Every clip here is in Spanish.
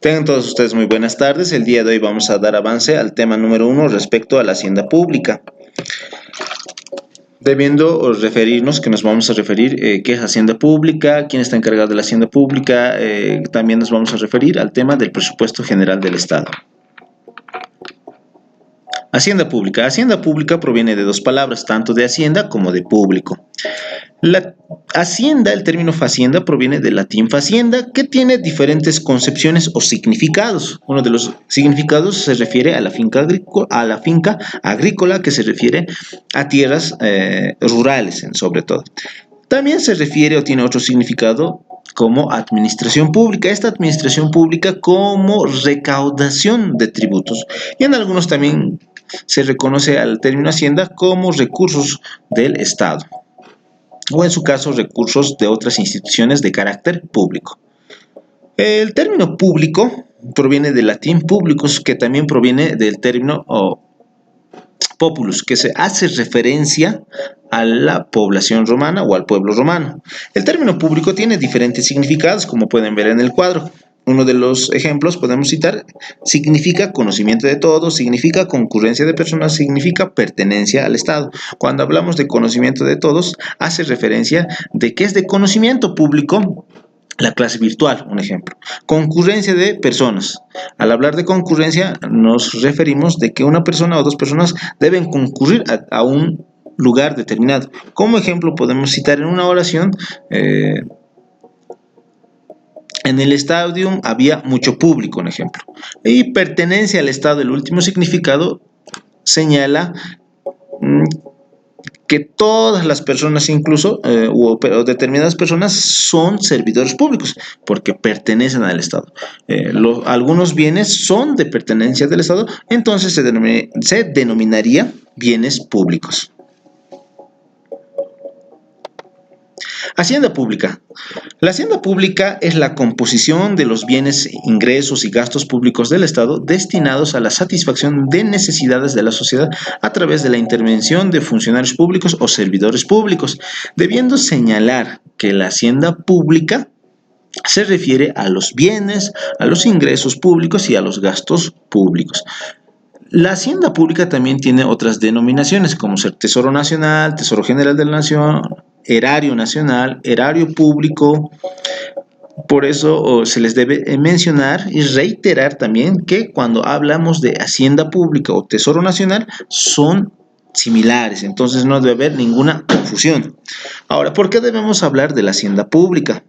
Tengan todos ustedes muy buenas tardes. El día de hoy vamos a dar avance al tema número 1 respecto a la hacienda pública. Debiendo referirnos, que nos vamos a referir qué es hacienda pública, quién está encargado de la hacienda pública, también nos vamos a referir al tema del presupuesto general del Estado. Hacienda pública. Hacienda pública proviene de dos palabras, tanto de hacienda como de público. La hacienda, el término facienda, proviene del latín facienda, que tiene diferentes concepciones o significados. Uno de los significados se refiere a la finca agrícola, que se refiere a tierras rurales, sobre todo. También se refiere o tiene otro significado como administración pública. Esta administración pública como recaudación de tributos. Y en algunos también se reconoce al término hacienda como recursos del Estado, o en su caso recursos de otras instituciones de carácter público. El término público proviene del latín publicus, que también proviene del término populus, que se hace referencia a la población romana o al pueblo romano. El término público tiene diferentes significados, como pueden ver en el cuadro. Uno de los ejemplos podemos citar, significa conocimiento de todos, significa concurrencia de personas, significa pertenencia al Estado. Cuando hablamos de conocimiento de todos, hace referencia de que es de conocimiento público la clase virtual, un ejemplo. Concurrencia de personas. Al hablar de concurrencia, nos referimos de que una persona o dos personas deben concurrir a un lugar determinado. Como ejemplo, podemos citar en una oración, en el estadio había mucho público, un ejemplo. Y pertenencia al Estado, el último significado, señala que todas las personas, incluso, o determinadas personas, son servidores públicos, porque pertenecen al Estado. Algunos bienes son de pertenencia del Estado, entonces se denominaría bienes públicos. Hacienda pública. La hacienda pública es la composición de los bienes, ingresos y gastos públicos del Estado destinados a la satisfacción de necesidades de la sociedad a través de la intervención de funcionarios públicos o servidores públicos, debiendo señalar que la hacienda pública se refiere a los bienes, a los ingresos públicos y a los gastos públicos. La hacienda pública también tiene otras denominaciones, como ser Tesoro Nacional, Tesoro General de la Nación, Erario Nacional, Erario Público. Por eso se les debe mencionar y reiterar también que cuando hablamos de hacienda pública o Tesoro Nacional son similares, entonces no debe haber ninguna confusión. Ahora, ¿por qué debemos hablar de la hacienda pública?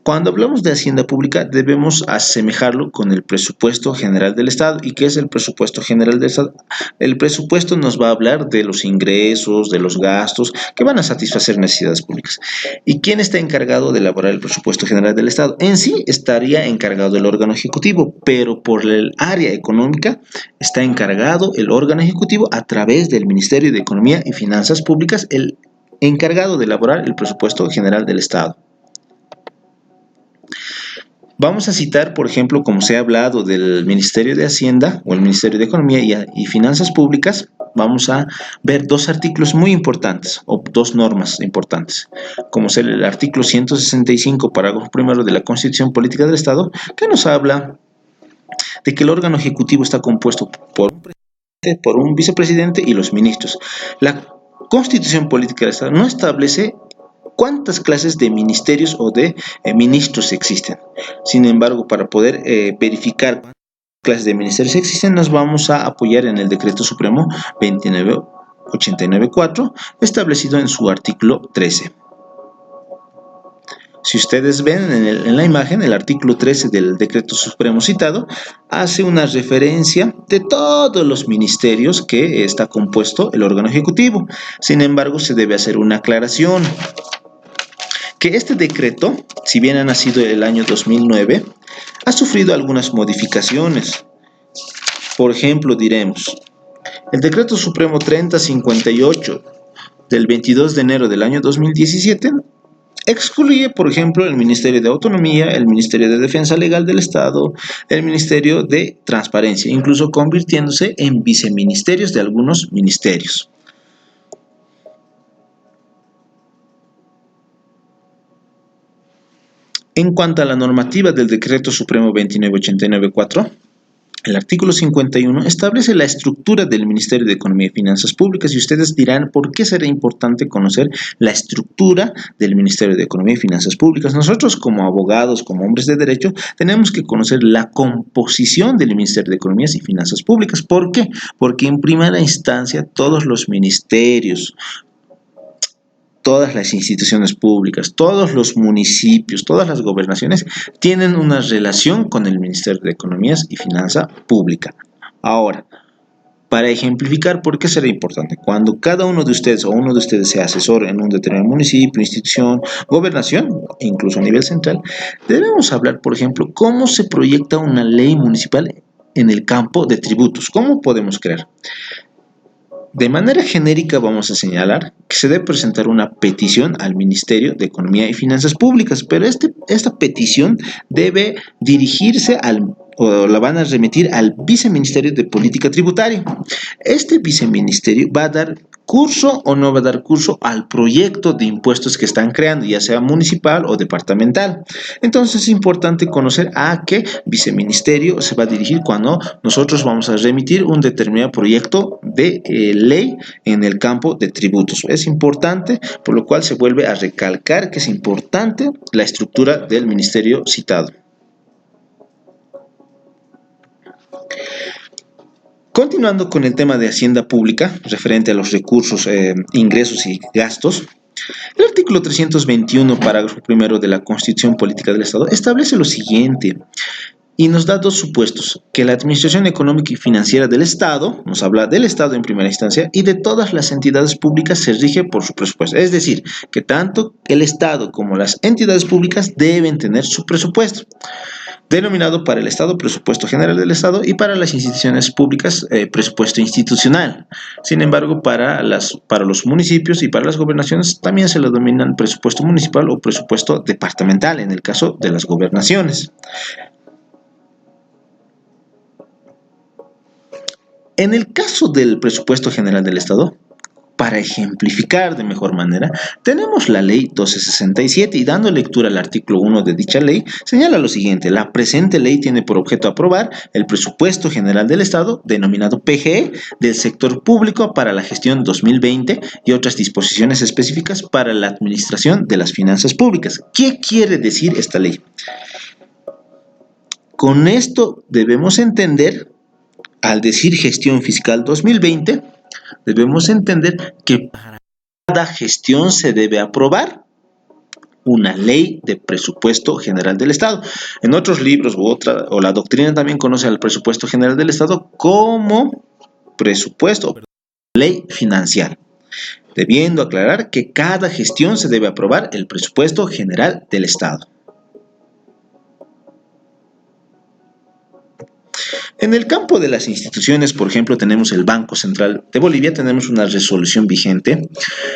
Cuando hablamos de hacienda pública debemos asemejarlo con el presupuesto general del Estado. ¿Y qué es el presupuesto general del Estado? El presupuesto nos va a hablar de los ingresos, de los gastos que van a satisfacer necesidades públicas. ¿Y quién está encargado de elaborar el presupuesto general del Estado? En sí estaría encargado el órgano ejecutivo, pero por el área económica está encargado el órgano ejecutivo a través del Ministerio de Economía y Finanzas Públicas, el encargado de elaborar el presupuesto general del Estado. Vamos a citar, por ejemplo, como se ha hablado del Ministerio de Hacienda o el Ministerio de Economía y Finanzas Públicas, vamos a ver dos artículos muy importantes o dos normas importantes, como es el artículo 165, parágrafo primero de la Constitución Política del Estado, que nos habla de que el órgano ejecutivo está compuesto por un presidente, por un vicepresidente y los ministros. La Constitución Política del Estado no establece cuántas clases de ministerios o de ministros existen. Sin embargo, para poder verificar cuántas clases de ministerios existen, nos vamos a apoyar en el Decreto Supremo 29894, establecido en su artículo 13. Si ustedes ven en la imagen, el artículo 13 del Decreto Supremo citado hace una referencia de todos los ministerios que está compuesto el órgano ejecutivo. Sin embargo, se debe hacer una aclaración, que este decreto, si bien ha nacido el año 2009, ha sufrido algunas modificaciones. Por ejemplo, diremos, el Decreto Supremo 3058 del 22 de enero del año 2017 excluye, por ejemplo, el Ministerio de Autonomía, el Ministerio de Defensa Legal del Estado, el Ministerio de Transparencia, incluso convirtiéndose en viceministerios de algunos ministerios. En cuanto a la normativa del Decreto Supremo 29894, el artículo 51 establece la estructura del Ministerio de Economía y Finanzas Públicas y ustedes dirán por qué será importante conocer la estructura del Ministerio de Economía y Finanzas Públicas. Nosotros como abogados, como hombres de derecho, tenemos que conocer la composición del Ministerio de Economía y Finanzas Públicas. ¿Por qué? Porque en primera instancia todos los ministerios, todas las instituciones públicas, todos los municipios, todas las gobernaciones tienen una relación con el Ministerio de Economía y Finanza Pública. Ahora, para ejemplificar por qué será importante, cuando cada uno de ustedes o uno de ustedes sea asesor en un determinado municipio, institución, gobernación, incluso a nivel central, debemos hablar, por ejemplo, cómo se proyecta una ley municipal en el campo de tributos. ¿Cómo podemos crear? De manera genérica vamos a señalar que se debe presentar una petición al Ministerio de Economía y Finanzas Públicas, pero esta petición debe dirigirse o la van a remitir al Viceministerio de Política Tributaria. Este viceministerio va a dar curso o no va a dar curso al proyecto de impuestos que están creando, ya sea municipal o departamental. Entonces es importante conocer a qué viceministerio se va a dirigir cuando nosotros vamos a remitir un determinado proyecto de ley en el campo de tributos. Es importante, por lo cual se vuelve a recalcar que es importante la estructura del ministerio citado. Continuando con el tema de Hacienda Pública, referente a los recursos, ingresos y gastos, el artículo 321, parágrafo primero de la Constitución Política del Estado, establece lo siguiente y nos da dos supuestos: que la Administración Económica y Financiera del Estado, nos habla del Estado en primera instancia, y de todas las entidades públicas se rige por su presupuesto. Es decir, que tanto el Estado como las entidades públicas deben tener su presupuesto, denominado para el Estado presupuesto general del Estado y para las instituciones públicas presupuesto institucional. Sin embargo, para los municipios y para las gobernaciones también se lo denominan presupuesto municipal o presupuesto departamental en el caso de las gobernaciones. En el caso del presupuesto general del Estado, para ejemplificar de mejor manera, tenemos la ley 1267 y dando lectura al artículo 1 de dicha ley, señala lo siguiente: la presente ley tiene por objeto aprobar el presupuesto general del Estado, denominado PGE, del sector público para la gestión 2020 y otras disposiciones específicas para la administración de las finanzas públicas. ¿Qué quiere decir esta ley? Con esto debemos entender, al decir gestión fiscal 2020, debemos entender que para cada gestión se debe aprobar una ley de presupuesto general del Estado. En otros libros o la doctrina también conoce al presupuesto general del Estado como presupuesto, ley financiera, debiendo aclarar que cada gestión se debe aprobar el presupuesto general del Estado. En el campo de las instituciones, por ejemplo, tenemos el Banco Central de Bolivia, tenemos una resolución vigente,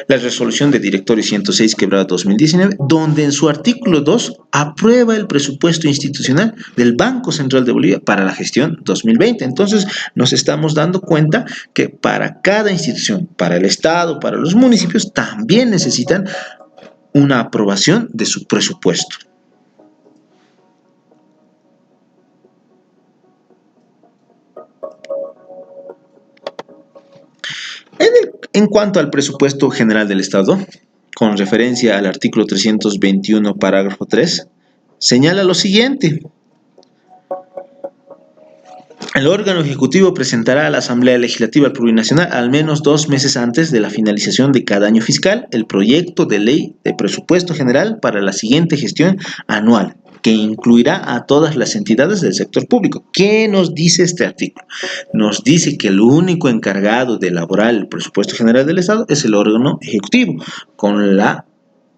la resolución de directorio 106/2019, donde en su artículo 2 aprueba el presupuesto institucional del Banco Central de Bolivia para la gestión 2020. Entonces, nos estamos dando cuenta que para cada institución, para el Estado, para los municipios, también necesitan una aprobación de su presupuesto. En cuanto al presupuesto general del Estado, con referencia al artículo 321, parágrafo 3, señala lo siguiente: el órgano ejecutivo presentará a la Asamblea Legislativa Plurinacional al menos 2 meses antes de la finalización de cada año fiscal el proyecto de ley de presupuesto general para la siguiente gestión anual, que incluirá a todas las entidades del sector público. ¿Qué nos dice este artículo? Nos dice que el único encargado de elaborar el presupuesto general del Estado es el órgano ejecutivo, con la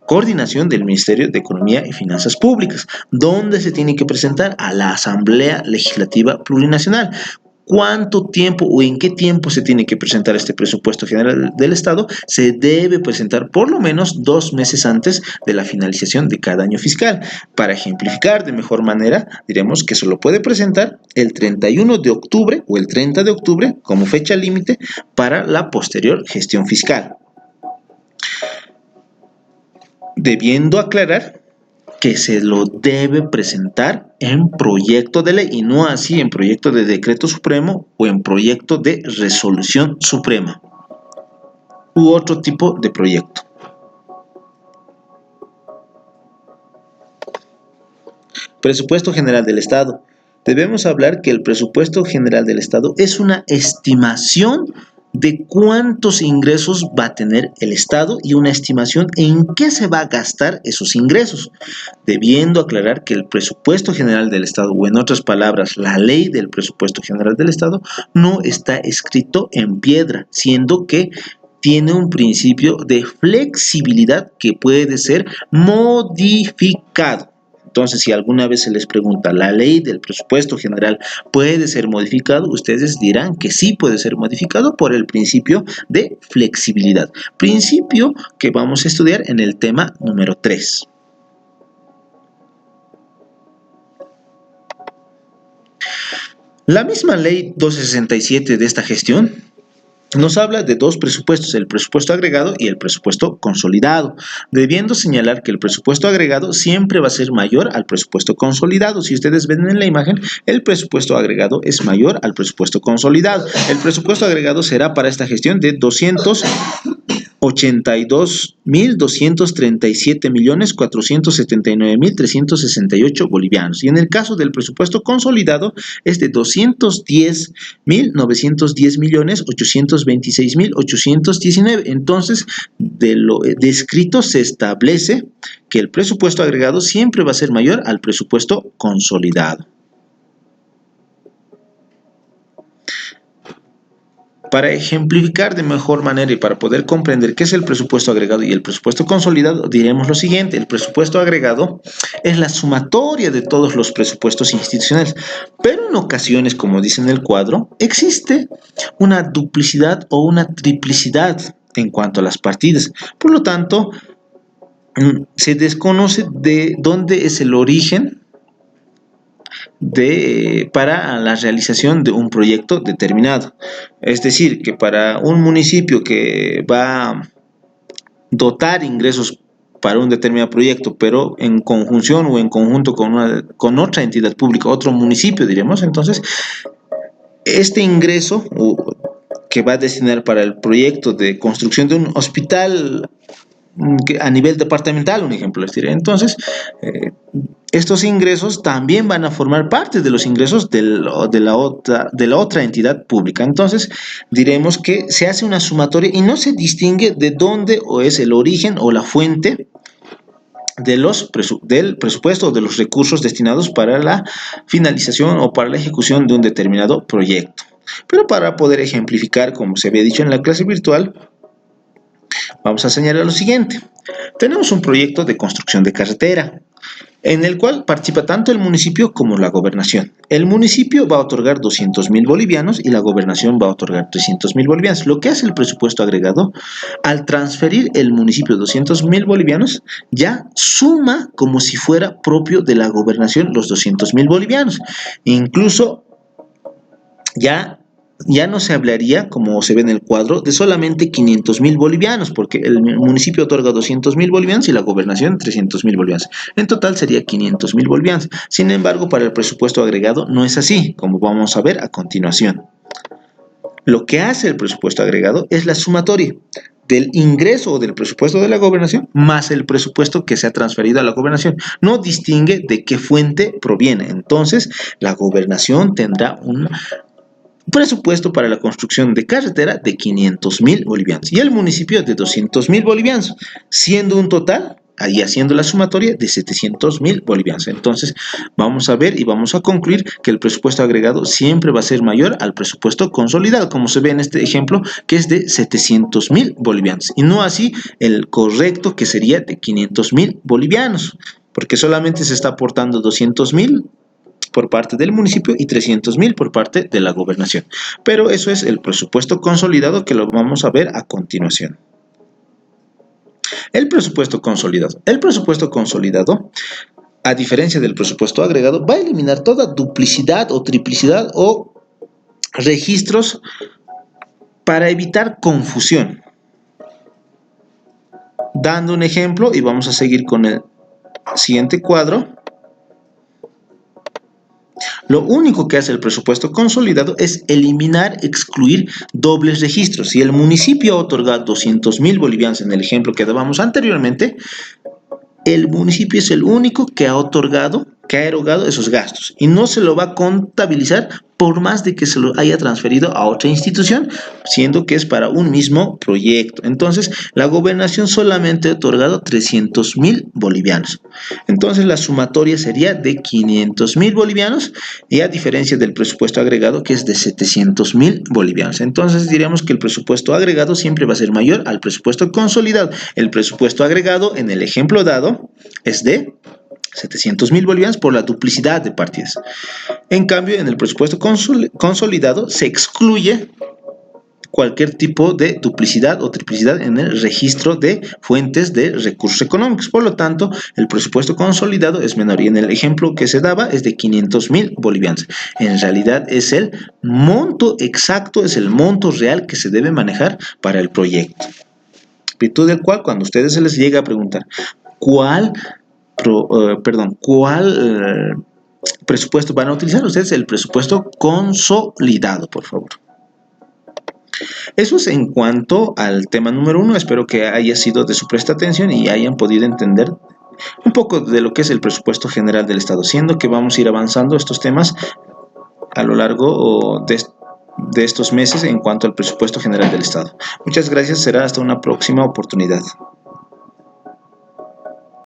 coordinación del Ministerio de Economía y Finanzas Públicas, donde se tiene que presentar a la Asamblea Legislativa Plurinacional. ¿Cuánto tiempo o en qué tiempo se tiene que presentar este presupuesto general del Estado? Se debe presentar por lo menos 2 meses antes de la finalización de cada año fiscal. Para ejemplificar de mejor manera, diremos que se lo puede presentar el 31 de octubre o el 30 de octubre como fecha límite para la posterior gestión fiscal. Debiendo aclarar que se lo debe presentar en proyecto de ley y no así en proyecto de decreto supremo o en proyecto de resolución suprema u otro tipo de proyecto. Presupuesto General del Estado. Debemos hablar que el presupuesto general del Estado es una estimación de cuántos ingresos va a tener el Estado y una estimación en qué se va a gastar esos ingresos, debiendo aclarar que el presupuesto general del Estado, o en otras palabras, la ley del presupuesto general del Estado, no está escrito en piedra, siendo que tiene un principio de flexibilidad que puede ser modificado. Entonces, si alguna vez se les pregunta, ¿la ley del presupuesto general puede ser modificado? Ustedes dirán que sí puede ser modificado por el principio de flexibilidad. Principio que vamos a estudiar en el tema número 3. La misma ley 1267 de esta gestión nos habla de dos presupuestos, el presupuesto agregado y el presupuesto consolidado, debiendo señalar que el presupuesto agregado siempre va a ser mayor al presupuesto consolidado. Si ustedes ven en la imagen, el presupuesto agregado es mayor al presupuesto consolidado. El presupuesto agregado será para esta gestión de 282.237.479.368 bolivianos. Y en el caso del presupuesto consolidado es de 210.910.826.819. Entonces, de lo descrito se establece que el presupuesto agregado siempre va a ser mayor al presupuesto consolidado. Para ejemplificar de mejor manera y para poder comprender qué es el presupuesto agregado y el presupuesto consolidado, diremos lo siguiente: el presupuesto agregado es la sumatoria de todos los presupuestos institucionales, pero en ocasiones, como dice en el cuadro, existe una duplicidad o una triplicidad en cuanto a las partidas. Por lo tanto, se desconoce de dónde es el origen para la realización de un proyecto determinado. Es decir, que para un municipio que va a dotar ingresos para un determinado proyecto, pero en conjunción o en conjunto con otra entidad pública, otro municipio, diremos, entonces, este ingreso que va a destinar para el proyecto de construcción de un hospital a nivel departamental, un ejemplo, es decir, entonces, estos ingresos también van a formar parte de los ingresos de la otra entidad pública. Entonces, diremos que se hace una sumatoria y no se distingue de dónde o es el origen o la fuente del presupuesto o de los recursos destinados para la finalización o para la ejecución de un determinado proyecto. Pero para poder ejemplificar, como se había dicho en la clase virtual, vamos a señalar lo siguiente. Tenemos un proyecto de construcción de carretera, en el cual participa tanto el municipio como la gobernación. El municipio va a otorgar 200.000 bolivianos y la gobernación va a otorgar 300.000 bolivianos. Lo que hace el presupuesto agregado, al transferir el municipio 200.000 bolivianos, ya suma como si fuera propio de la gobernación los 200.000 bolivianos. Incluso ya no se hablaría, como se ve en el cuadro, de solamente 500.000 bolivianos, porque el municipio otorga 200.000 bolivianos y la gobernación 300.000 bolivianos. En total sería 500.000 bolivianos. Sin embargo, para el presupuesto agregado no es así, como vamos a ver a continuación. Lo que hace el presupuesto agregado es la sumatoria del ingreso o del presupuesto de la gobernación más el presupuesto que se ha transferido a la gobernación. No distingue de qué fuente proviene. Entonces, la gobernación tendrá un presupuesto para la construcción de carretera de 500.000 bolivianos y el municipio de 200.000 bolivianos, siendo un total, ahí haciendo la sumatoria, de 700.000 bolivianos. Entonces, vamos a ver y vamos a concluir que el presupuesto agregado siempre va a ser mayor al presupuesto consolidado, como se ve en este ejemplo, que es de 700.000 bolivianos, y no así el correcto, que sería de 500.000 bolivianos, porque solamente se está aportando 200.000 por parte del municipio y 300.000 por parte de la gobernación. Pero eso es el presupuesto consolidado, que lo vamos a ver a continuación. El presupuesto consolidado. El presupuesto consolidado, a diferencia del presupuesto agregado, va a eliminar toda duplicidad o triplicidad o registros para evitar confusión. Dando un ejemplo, y vamos a seguir con siguiente cuadro, lo único que hace el presupuesto consolidado es eliminar, excluir dobles registros. Si el municipio ha otorgado 200,000 bolivianos en el ejemplo que dábamos anteriormente, el municipio es el único que ha otorgado, que ha erogado esos gastos y no se lo va a contabilizar por más de que se lo haya transferido a otra institución, siendo que es para un mismo proyecto. Entonces, la gobernación solamente ha otorgado 300,000 bolivianos. Entonces, la sumatoria sería de 500,000 bolivianos y a diferencia del presupuesto agregado que es de 700,000 bolivianos. Entonces, diríamos que el presupuesto agregado siempre va a ser mayor al presupuesto consolidado. El presupuesto agregado en el ejemplo dado es de 700,000 bolivianos por la duplicidad de partidas. En cambio, en el presupuesto consolidado se excluye cualquier tipo de duplicidad o triplicidad en el registro de fuentes de recursos económicos. Por lo tanto, el presupuesto consolidado es menor y en el ejemplo que se daba es de 500,000 bolivianos. En realidad es el monto exacto, es el monto real que se debe manejar para el proyecto. Virtud del cual, cuando a ustedes se les llega a preguntar ¿cuál presupuesto van a utilizar ustedes? El presupuesto consolidado, por favor. Eso es en cuanto al tema número 1. Espero que haya sido de su presta atención y hayan podido entender un poco de lo que es el presupuesto general del Estado, siendo que vamos a ir avanzando estos temas a lo largo de estos meses en cuanto al presupuesto general del Estado. Muchas gracias, será hasta una próxima oportunidad.